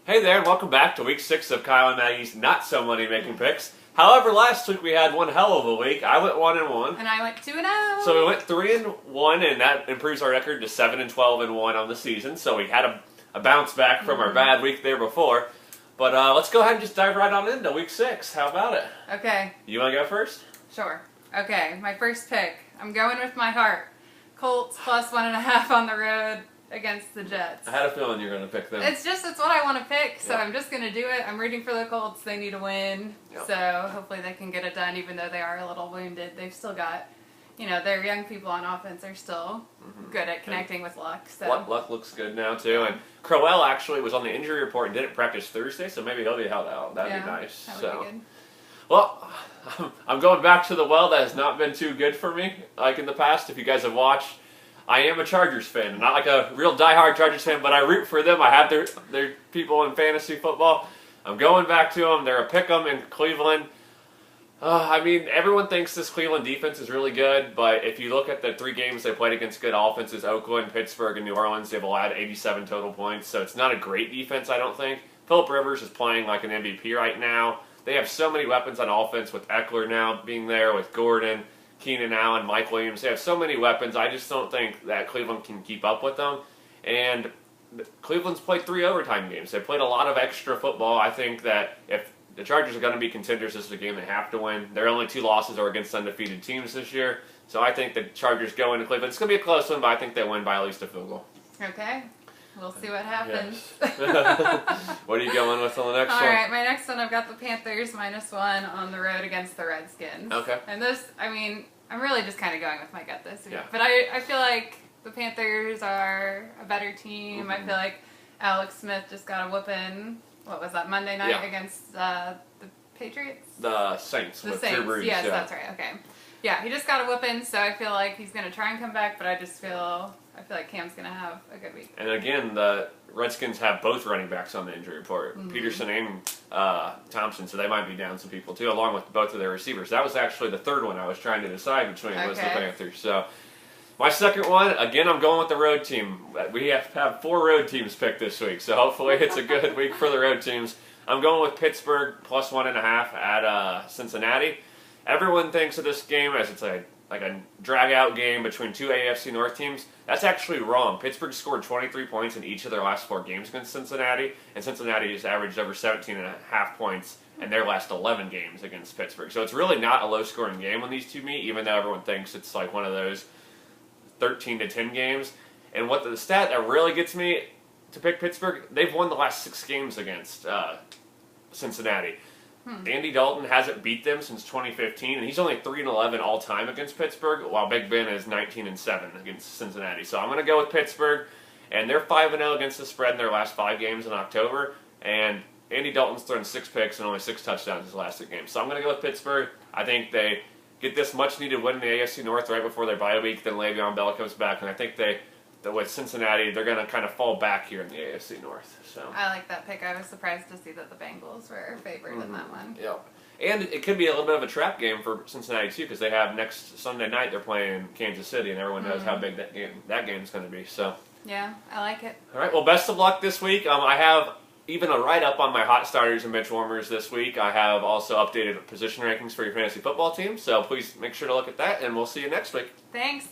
Hey there, and welcome back to week 6 of Kyle and Maggie's Not So Money Making Picks. However, last week we had one hell of a week. I went 1-1. And I went 2-0. So we went 3-1, and that improves our record to 7-12-1 on the season. So we had a bounce back from our bad week there before. But let's go ahead and just dive right on into week 6. How about it? Okay. You want to go first? Sure. Okay, my first pick. I'm going with my heart. Colts plus 1.5 on the road against the Jets. I had a feeling you were going to pick them. It's what I want to pick, so I'm just going to do it. I'm rooting for the Colts. They need a win, so hopefully they can get it done, even though they are a little wounded. They've still got, their young people on offense are still good at connecting with Luck. So. Luck looks good now, too. And Crowell actually was on the injury report and didn't practice Thursday, so maybe he'll be held out. That'd be nice. That would be good. Well, I'm going back to the well. That has not been too good for me, like in the past. If you guys have watched, I am a Chargers fan. Not like a real diehard Chargers fan, but I root for them. I have their people in fantasy football. I'm going back to them. They're a pick-em in Cleveland. Everyone thinks this Cleveland defense is really good, but if you look at the 3 games they played against good offenses, Oakland, Pittsburgh, and New Orleans, they've allowed 87 total points, so it's not a great defense, I don't think. Phillip Rivers is playing like an MVP right now. They have so many weapons on offense with Eckler now being there, with Gordon, Keenan Allen, Mike Williams. They have so many weapons. I just don't think that Cleveland can keep up with them. And Cleveland's played 3 overtime games. They played a lot of extra football. I think that if the Chargers are going to be contenders, this is a game they have to win. Their only 2 losses are against undefeated teams this year. So I think the Chargers go into Cleveland. It's going to be a close one, but I think they win by at least a field goal. Okay. We'll see what happens. Yes. What are you going with on the next one? All right, my next one, I've got the Panthers -1 on the road against the Redskins. Okay. And this, I'm really just kind of going with my gut this week. Yeah. But I feel like the Panthers are a better team. I feel like Alex Smith just got a whooping, what was that, Monday night against the Patriots? The Saints. The with Saints, Drew Brees, yes, that's right, okay. Yeah, he just got a whooping, so I feel like he's going to try and come back, but I feel like Cam's going to have a good week. And again, the Redskins have both running backs on the injury report, Peterson and Thompson, so they might be down some people too, along with both of their receivers. That was actually the third one I was trying to decide between was the Panthers. So my second one, again, I'm going with the road team. We have 4 road teams picked this week, so hopefully it's a good week for the road teams. I'm going with Pittsburgh plus 1.5 at Cincinnati. Everyone thinks of this game as it's like a drag-out game between 2 AFC North teams. That's actually wrong. Pittsburgh scored 23 points in each of their last 4 games against Cincinnati, and Cincinnati has averaged over 17.5 points in their last 11 games against Pittsburgh. So it's really not a low-scoring game when these two meet, even though everyone thinks it's like one of those 13-10 games. And what the stat that really gets me to pick Pittsburgh, they've won the last 6 games against Cincinnati. Andy Dalton hasn't beat them since 2015, and he's only 3-11 all-time against Pittsburgh, while Big Ben is 19-7 against Cincinnati. So I'm going to go with Pittsburgh, and they're 5-0 against the spread in their last 5 games in October, and Andy Dalton's thrown 6 picks and only 6 touchdowns his last 6 games. So I'm going to go with Pittsburgh. I think they get this much-needed win in the AFC North right before their bye week, then Le'Veon Bell comes back, and I think with Cincinnati, they're going to kind of fall back here in the AFC North. So I like that pick. I was surprised to see that the Bengals were favored in that one. Yeah. And it could be a little bit of a trap game for Cincinnati, too, because they have next Sunday night, they're playing Kansas City, and everyone knows how big that game is going to be. So yeah, I like it. All right, well, best of luck this week. I have even a write-up on my hot starters and bench warmers this week. I have also updated position rankings for your fantasy football team, so please make sure to look at that, and we'll see you next week. Thanks.